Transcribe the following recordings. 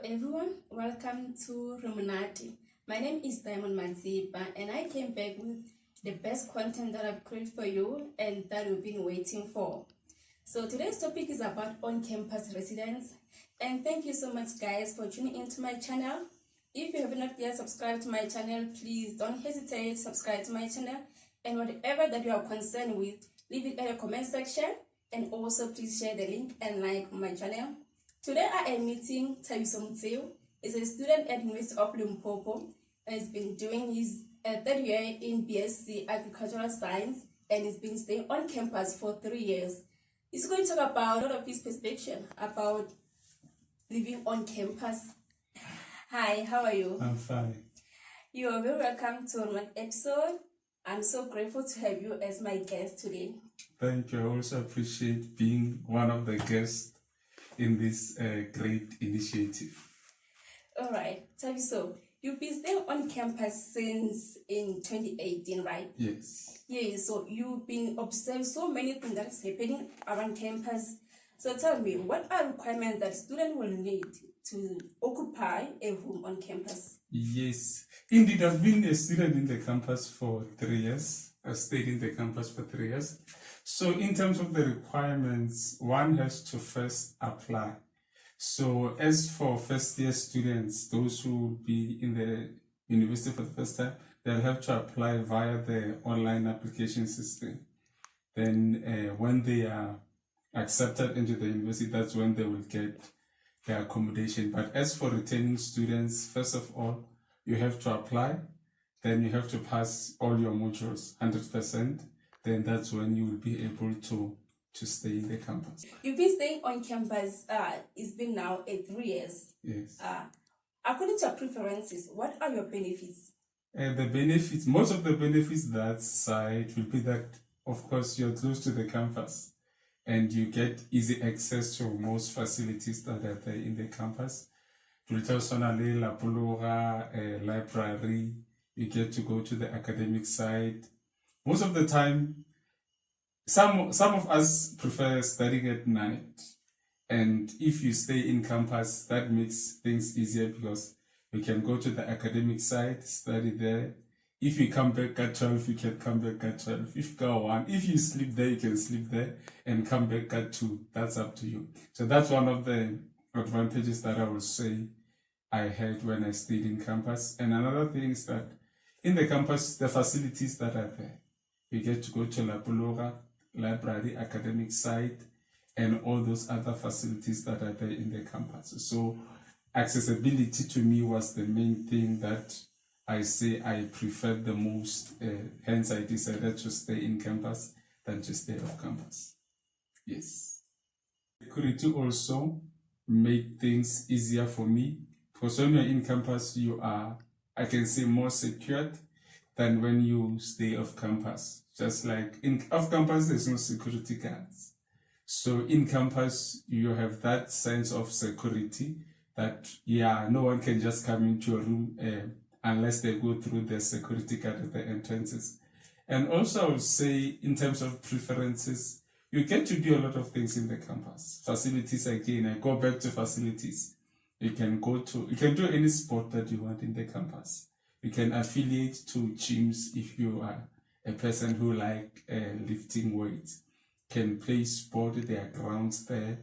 everyone, welcome to monate. My name is Diamond Maziba and I came back with the best content that I've created for you and that you've been waiting for. So today's topic is about on-campus residence, and thank you so much guys for tuning into my channel. If you have not yet subscribed to my channel, please don't hesitate to subscribe to my channel, and whatever that you are concerned with, leave it in the comment section, and also please share the link and like my channel. Today I am meeting Tabiso. He's a student at University of Limpopo and has been doing his third year in BSc Agricultural Science, and he's been staying on campus for 3 years. He's going to talk about a lot of his perspective about living on campus. Hi, how are you? I'm fine. You are very welcome to my episode. I'm so grateful to have you as my guest today. Thank you. I also appreciate being one of the guests in this great initiative. All right, so you've been staying on campus since in 2018, right? Yes. Yes, so you've been observing so many things that's happening around campus. So tell me, what are requirements that students will need to occupy a room on campus? Yes. Indeed, I've been a student in the campus for 3 years. I've stayed in the campus for 3 years. So in terms of the requirements, one has to first apply. So as for first year students, those who will be in the university for the first time, they'll have to apply via the online application system. Then when they are accepted into the university, that's when they will get their accommodation. But as for returning students, first of all, you have to apply, then you have to pass all your modules 100%, then that's when you will be able to stay in the campus. You've been staying on campus, it's been now 3 years. Yes. According to your preferences, what are your benefits? The benefits, most of the benefits that side will be that, of course, you're close to the campus and you get easy access to most facilities that are there in the campus. Library, you get to go to the academic side. Most of the time, some of us prefer studying at night. And if you stay in campus, that makes things easier because we can go to the academic side, study there. If you come back at 12, you can come back at 12. If you go 1, if you sleep there, you can sleep there and come back at 2. That's up to you. So that's one of the advantages that I would say I had when I stayed in campus. And another thing is that in the campus, the facilities that are there, you get to go to La library, academic side, and all those other facilities that are there in the campus. So accessibility to me was the main thing that I say I preferred the most. Hence, I decided to stay in campus than to stay off campus. Yes. Security also made things easier for me because when you're in campus, you are, I can say, more secured than when you stay off campus. Just like off campus, there's no security guards. So in campus, you have that sense of security that, yeah, no one can just come into your room unless they go through the security guard at the entrances. And also, I would say, in terms of preferences, you get to do a lot of things in the campus. Facilities, again, I go back to facilities. You can do any sport that you want in the campus. You can affiliate to gyms if you are a person who like lifting weights. Can play sport, there are grounds there.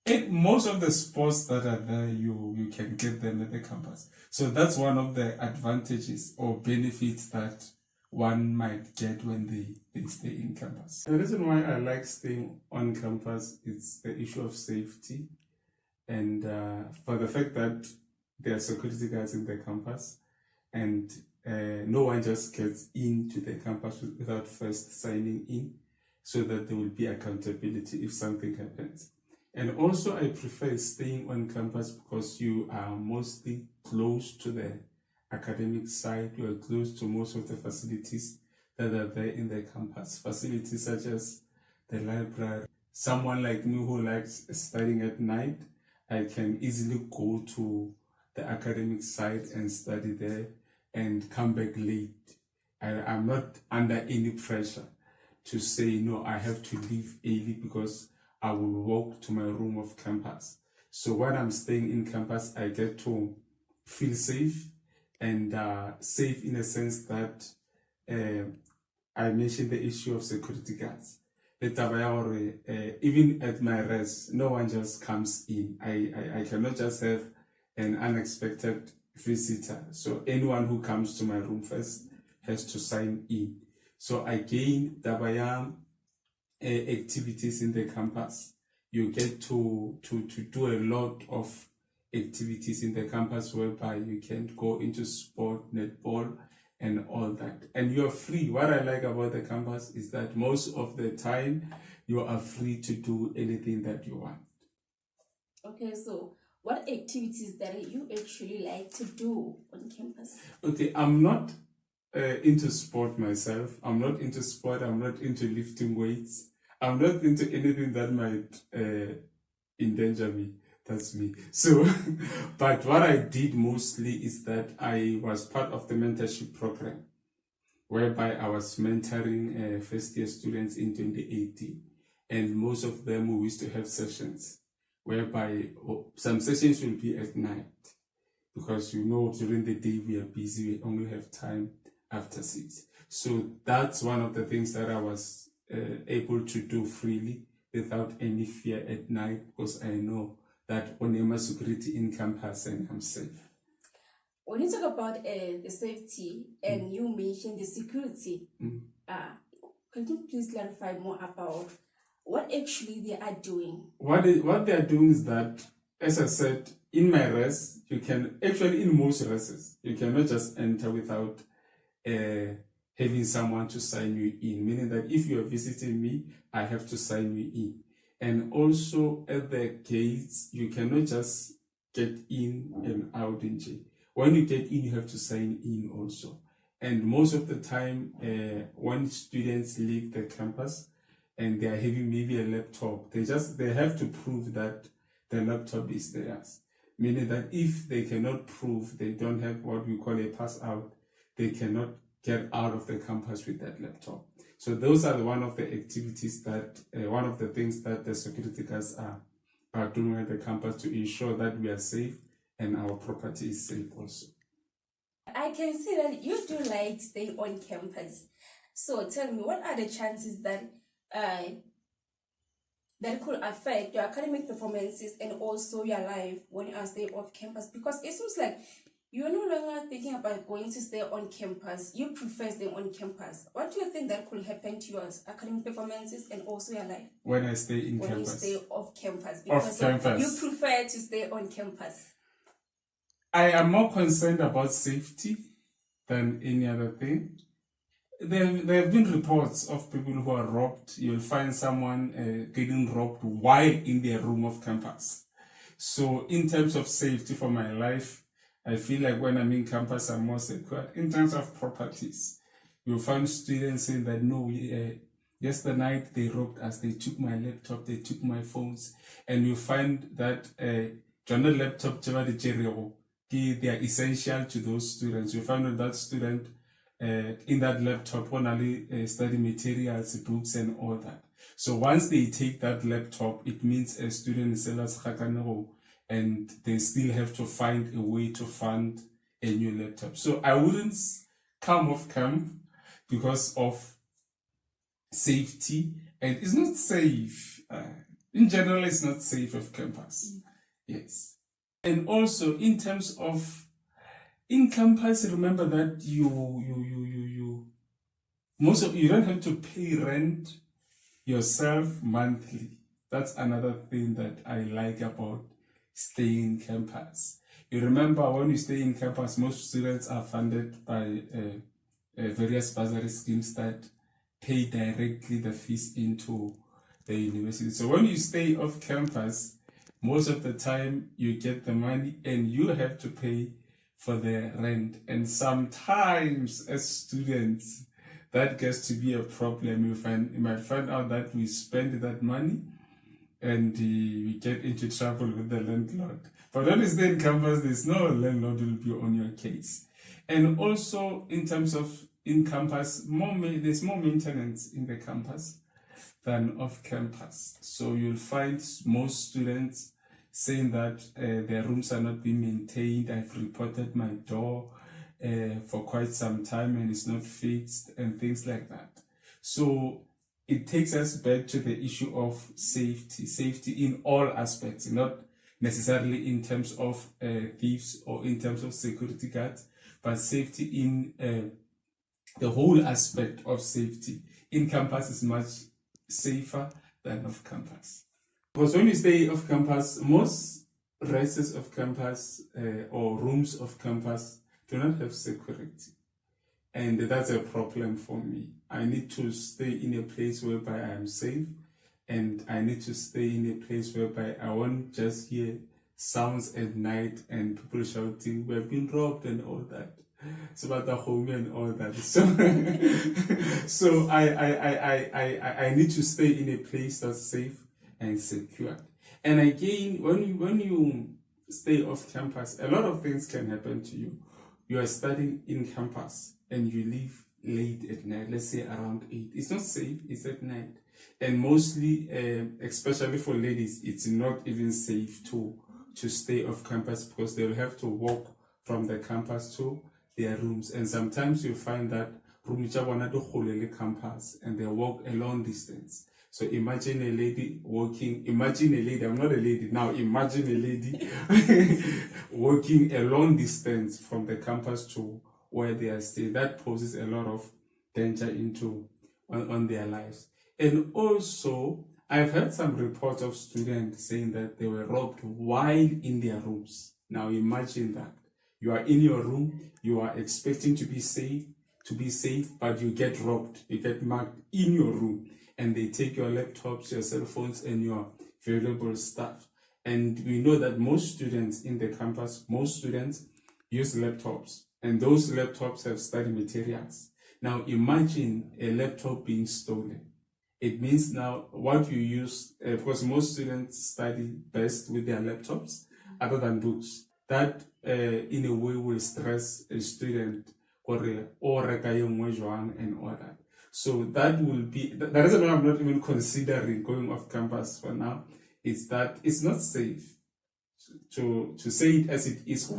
And most of the sports that are there, you can get them at the campus. So that's one of the advantages or benefits that one might get when they stay in campus. The reason why I like staying on campus is the issue of safety. And for the fact that there are security guards in the campus and no one just gets into the campus without first signing in, so that there will be accountability if something happens. And also I prefer staying on campus because you are mostly close to the academic side, you are close to most of the facilities that are there in the campus. Facilities such as the library. Someone like me who likes studying at night, I can easily go to the academic side and study there and come back late. I'm not under any pressure to say, no, I have to leave early because I will walk to my room of campus. So when I'm staying in campus, I get to feel safe, and safe in a sense that I mentioned the issue of security guards. Even at my rest, no one just comes in. I cannot just have an unexpected visitor. So anyone who comes to my room first has to sign in. So I gain activities in the campus. You get to do a lot of activities in the campus whereby you can go into sport, netball, and all that. And you're free. What I like about the campus is that most of the time you are free to do anything that you want. Okay, so what activities that you actually like to do on campus? Okay, I'm not into sport myself. I'm not into sport. I'm not into lifting weights. I'm not into anything that might endanger me. That's me. So, but what I did mostly is that I was part of the mentorship program, whereby I was mentoring first year students in 2018. And most of them we used to have sessions, whereby some sessions will be at night. Because during the day we are busy, we only have time after 6. So that's one of the things that I was able to do freely without any fear at night, because I know that on my security in campus and I'm safe. When you talk about the safety and you mentioned the security, can you please clarify more about what actually they are doing? What they are doing is that, as I said, in my rest, you can actually, in most rests, you cannot just enter without having someone to sign you in, meaning that if you are visiting me, I have to sign you in. And also at the gates, you cannot just get in and out in jail. When you get in, you have to sign in also. And most of the time, when students leave the campus and they are having maybe a laptop, they have to prove that the laptop is theirs. Meaning that if they cannot prove they don't have what we call a pass out, they cannot get out of the campus with that laptop. So those are one of the activities that, one of the things that the security guards are doing at the campus to ensure that we are safe and our property is safe also. I can see that you do like staying on campus. So tell me, what are the chances that that could affect your academic performances and also your life when you are staying off campus? Because it seems like you're no longer thinking about going to stay on campus. You prefer staying on campus. What do you think that could happen to your academic performances and also your life? When I stay in when campus? When you stay off campus. Because you prefer to stay on campus. I am more concerned about safety than any other thing. There have been reports of people who are robbed. You'll find someone getting robbed while in their room of campus. So in terms of safety for my life, I feel like when I'm in campus, I'm more secure. In terms of properties, you'll find students saying that, no, yesterday night they robbed us, they took my laptop, they took my phones. And you find that journal laptop, they are essential to those students. You find that student in that laptop only study materials, books, and all that. So once they take that laptop, it means a student is and they still have to find a way to fund a new laptop. So I wouldn't come off camp because of safety, and it's not safe. In general, it's not safe off campus. Yes. And also in terms of in campus, remember that you don't have to pay rent yourself monthly. That's another thing that I like about staying in campus. You remember when you stay in campus, most students are funded by various bursary schemes that pay directly the fees into the university. So when you stay off campus, most of the time you get the money and you have to pay for the rent. And sometimes as students, that gets to be a problem. You might find out that we spend that money and we get into trouble with the landlord. But when you stay in campus, there's no landlord who will be on your case. And also in terms of in campus, there's more maintenance in the campus than off campus. So you'll find most students saying that their rooms are not being maintained. I've reported my door for quite some time and it's not fixed and things like that. So it takes us back to the issue of safety in all aspects, not necessarily in terms of thieves or in terms of security guards, but safety in the whole aspect of safety. In campus is much safer than off campus. Because when you stay off campus, most residents of campus or rooms of campus do not have security. And that's a problem for me. I need to stay in a place whereby I am safe, and I need to stay in a place whereby I won't just hear sounds at night and people shouting, "We've been robbed," and all that. It's about the home and all that. So I need to stay in a place that's safe and secure. And again, when you stay off campus, a lot of things can happen to you. You are studying in campus and you leave late at night, let's say around 8. It's not safe, it's at night. And mostly, especially for ladies, it's not even safe to stay off campus because they'll have to walk from the campus to their rooms. And sometimes you find that room campus and they walk a long distance. So imagine a lady, I'm not a lady now, imagine a lady walking a long distance from the campus to where they are staying. That poses a lot of danger on their lives. And also, I've heard some reports of students saying that they were robbed while in their rooms. Now imagine that. You are in your room, you are expecting to be safe, but you get robbed, you get mugged in your room, and they take your laptops, your cell phones, and your valuable stuff. And we know that most students in the campus, use laptops, and those laptops have study materials. Now imagine a laptop being stolen. It means now what you use, because most students study best with their laptops other than books. That in a way will stress a student or and all that. So that will be, the reason why I'm not even considering going off campus for now is that it's not safe. To say it as it is,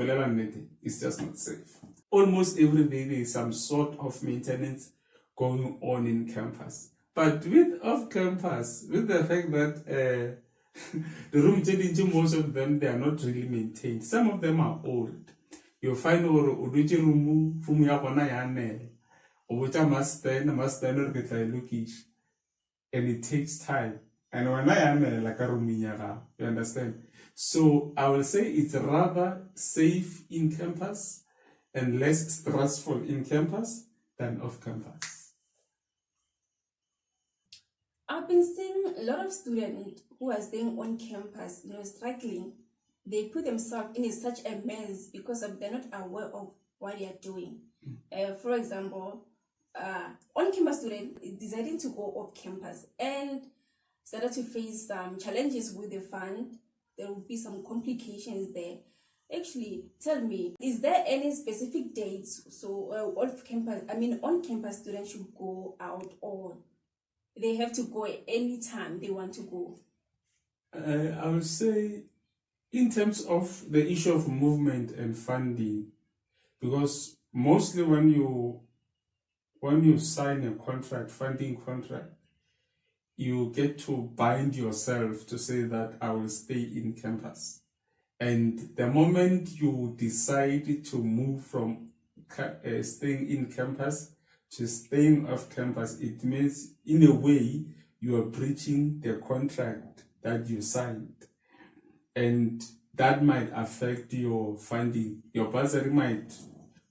it's just not safe. Almost every day there is some sort of maintenance going on in campus. But with off campus, with the fact that the room, most of them, they are not really maintained. Some of them are old. You'll find room from and it takes time. And when I am like a room, you understand? So I will say it's rather safe in campus and less stressful in campus than off campus. I've been seeing a lot of students who are staying on campus, struggling. They put themselves in such a mess because they're not aware of what they are doing. For example, on-campus students deciding to go off campus and started to face some challenges with the fund. There will be some complications there. Actually, tell me, is there any specific dates so on-campus students should go out, or they have to go any time they want to go? I would say in terms of the issue of movement and funding, because mostly when you sign a contract, funding contract, you get to bind yourself to say that I will stay in campus. And the moment you decide to move from staying in campus to staying off campus, it means in a way you are breaching the contract that you signed. And that might affect your funding. Your bursary might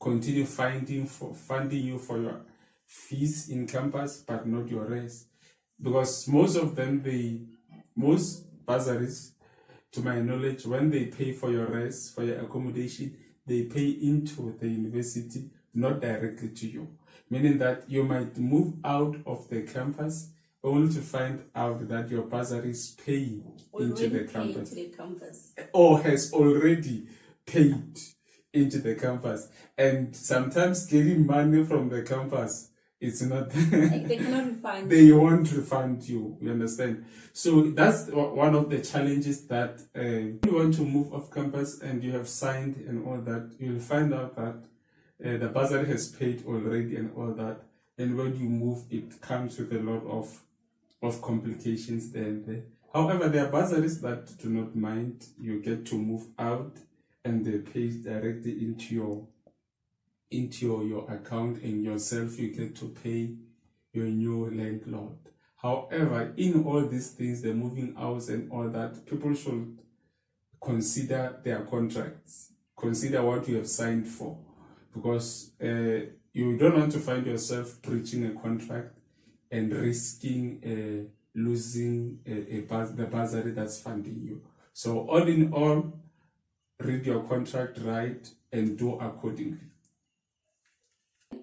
continue funding you for your fees in campus, but not your rest. Because most bursaries, to my knowledge, when they pay for your rest, for your accommodation, they pay into the university, not directly to you. Meaning that you might move out of the campus only to find out that your bursary is paying into the campus, or has already paid into the campus. And sometimes getting money from the campus it's not Like they cannot refund. They won't refund you. You understand? So that's one of the challenges that if you want to move off campus and you have signed and all that, you'll find out that the bursary has paid already and all that. And when you move, it comes with a lot of complications there and there. However, there are bursaries that do not mind. You get to move out and they pay directly into your account, and yourself you get to pay your new landlord. However, in all these things, the moving hours and all that, people should consider their contracts, consider what you have signed for, because you don't want to find yourself breaching a contract and risking losing the bursary that's funding you. So all in all, read your contract right and do accordingly.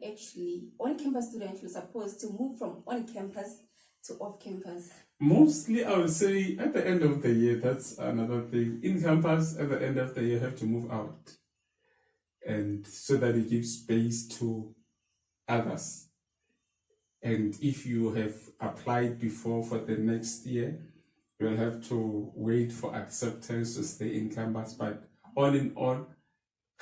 Actually, on-campus students were supposed to move from on-campus to off-campus? Mostly, I would say at the end of the year, that's another thing. In campus, at the end of the year, you have to move out, and so that it gives space to others. And if you have applied before for the next year, you'll have to wait for acceptance to stay in campus. But all in all,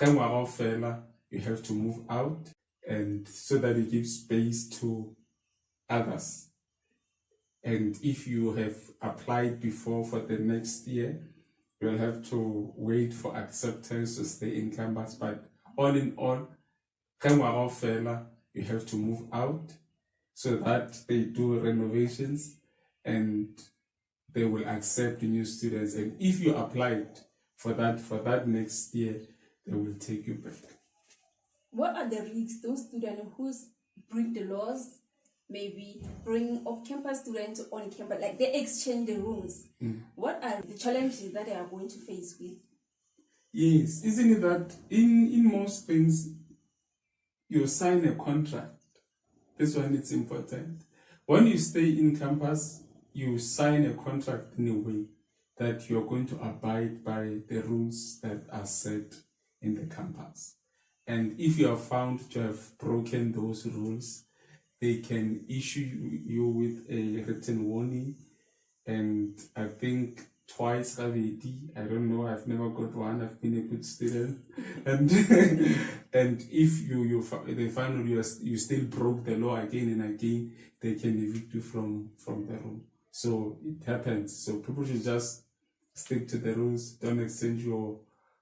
you have to move out, and so that it gives space to others. And if you have applied before for the next year, you'll have to wait for acceptance to stay in campus. But all in all, you have to move out, so that they do renovations and they will accept new students. And if you applied for that next year, they will take you back. What are the risks those students who break the laws, maybe bring off-campus students to on-campus, like they exchange the rooms? What are the challenges that they are going to face with? Yes, isn't it that in most things, you sign a contract. This one is important. When you stay in campus, you sign a contract in a way that you're going to abide by the rules that are set in the campus. And if you are found to have broken those rules, they can issue you with a written warning. And I think twice already. I don't know. I've never got one. I've been a good student. And and if they find you still broke the law again and again, they can evict you from the room. So it happens. So people should just stick to the rules. Don't exchange your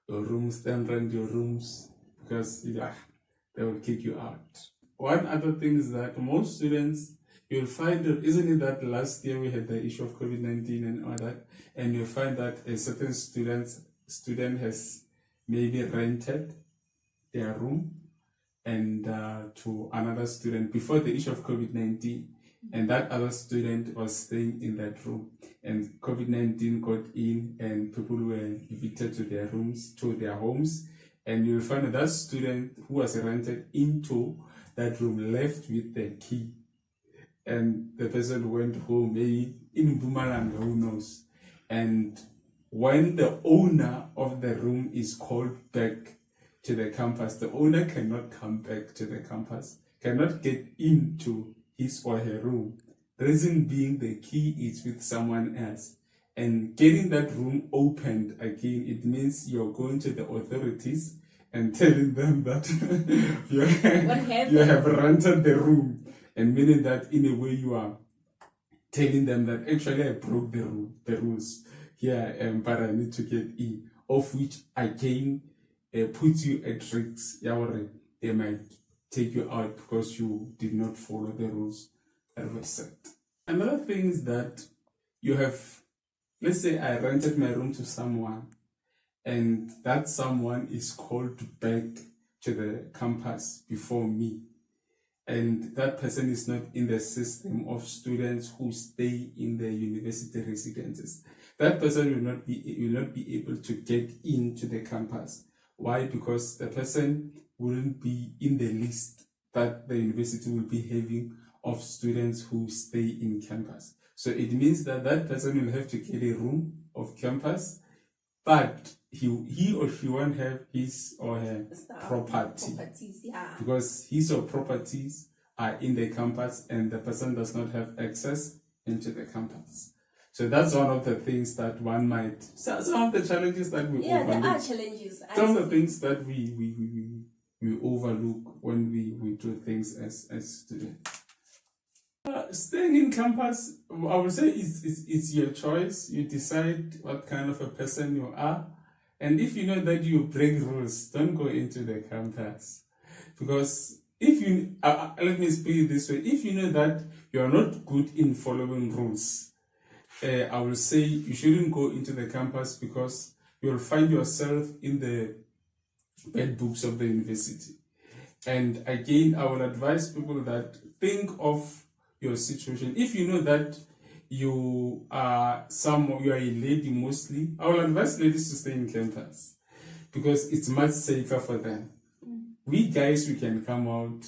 rooms. Don't rent your rooms, because they will kick you out. One other thing is that most students, you'll find, isn't it that last year we had the issue of COVID-19 and all that, and you'll find that a certain student has maybe rented their room and to another student before the issue of COVID-19, and that other student was staying in that room, and COVID-19 got in and people were evicted to their rooms, to their homes, and you'll find that student who was rented into that room left with the key, and the person went home, maybe in Mpumalanga, who knows. And when the owner of the room is called back to the campus, the owner cannot come back to the campus, cannot get into his or her room. Reason being, the key is with someone else. And getting that room opened again, it means you're going to the authorities and telling them that you have rented the room, and meaning that in a way you are telling them that actually I broke the rules here, but I need to get in, of which again puts you at risk. They might take you out because you did not follow the rules that were set. Another thing is that you have, let's say I rented my room to someone, and that someone is called back to the campus before me, and that person is not in the system of students who stay in the university residences. That person will not be able to get into the campus. Why? Because the person wouldn't be in the list that the university will be having of students who stay in campus. So it means that that person will have to get a room of campus, but he or she won't have his or her properties, yeah. because his or properties are in the campus and the person does not have access into the campus. So that's one of the things that one might, some of the challenges that we overlook. There are challenges. Some of the things that we overlook when we do things as students. Staying in campus, I would say it's your choice. You decide what kind of a person you are. And if you know that you break rules, don't go into the campus. Because if you, let me speak it this way, if you know that you are not good in following rules, I will say you shouldn't go into the campus, because you'll find yourself in the bad books of the university. And again, I will advise people that think of your situation. If you know that you are a lady mostly, I will advise ladies to stay in campus, because it's much safer for them. We guys, we can come out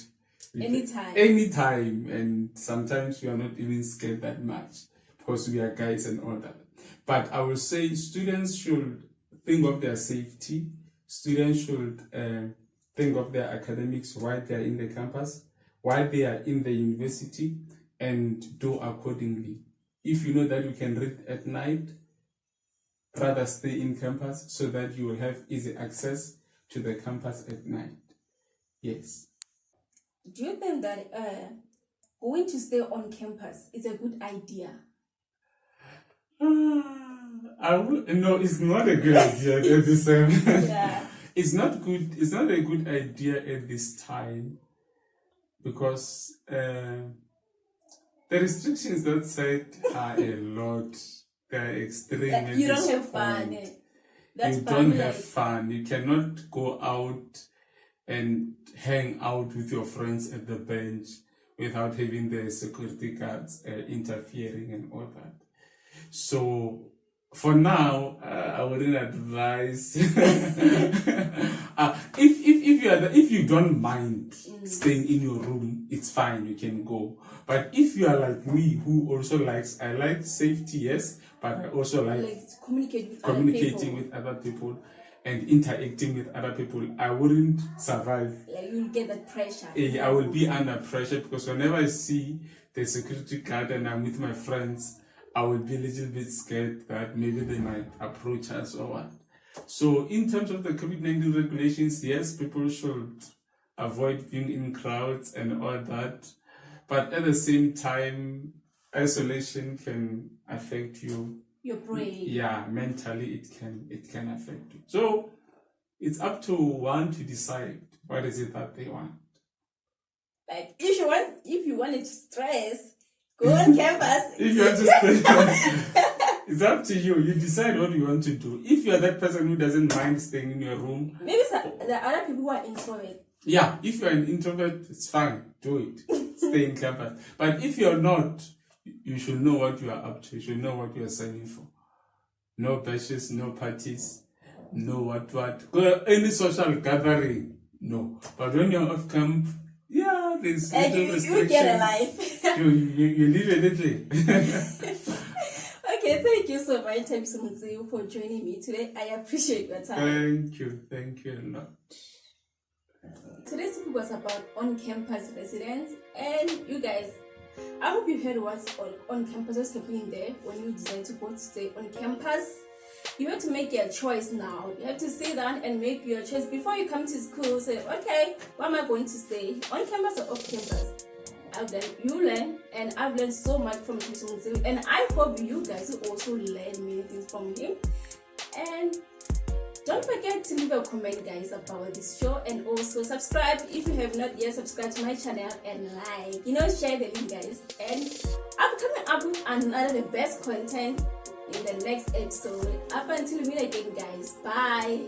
anytime, and sometimes we are not even scared that much because we are guys and all that. But I will say students should think of their safety. Students should think of their academics while they are in the campus, while they are in the university, and do accordingly. If you know that you can read at night, rather stay in campus so that you will have easy access to the campus at night. Yes. Do you think that going to stay on campus is a good idea? No, it's not a good idea at this time. Yeah. It's not good. It's not a good idea at this time, because the restrictions that side are a lot. They are extreme. You don't have fun. You don't have fun. You cannot go out and hang out with your friends at the bench without having the security guards interfering and all that. So for now, I wouldn't advise. If you don't mind staying in your room, it's fine. You can go. But if you are like me, who also I like safety, yes, but I also like communicating with other people and interacting with other people, I wouldn't survive. Like, you'll get that pressure. I will be under pressure, because whenever I see the security guard and I'm with my friends, I will be a little bit scared that maybe they might approach us or what. So in terms of the COVID-19 regulations, yes, people should avoid being in crowds and all that. But at the same time, isolation can affect you. Your brain. Yeah, mentally it can affect you. So it's up to one to decide what is it that they want. Like if you want to stress, go on campus. If you want to stay, it's up to you. You decide what you want to do. If you are that person who doesn't mind staying in your room, maybe there are other people who are introvert. Yeah, if you are an introvert, it's fine. Do it. Stay in campus. But if you're not, you should know what you are up to. You should know what you are signing for. No bashes, no parties, no what. Go any social gathering, no. But when you're off camp, yeah, there's little restrictions. You get a life. you live a little. Okay, thank you so much, Mzee, for joining me today. I appreciate your time. Thank you a lot. Today's topic was about on-campus residence, and you guys, I hope you heard what's on campus, what's happening there when you decide to go to stay on campus. You have to make your choice now. You have to sit down and make your choice before you come to school. Say, okay, where am I going to stay? On campus or off campus? You learn, and I've learned so much from him, and I hope you guys will also learn many things from him. And don't forget to leave a comment, guys, about this show, and also subscribe if you have not yet subscribed to my channel, and share the link, guys. And I'm coming up with another the best content in the next episode. Up until we meet again, guys. Bye.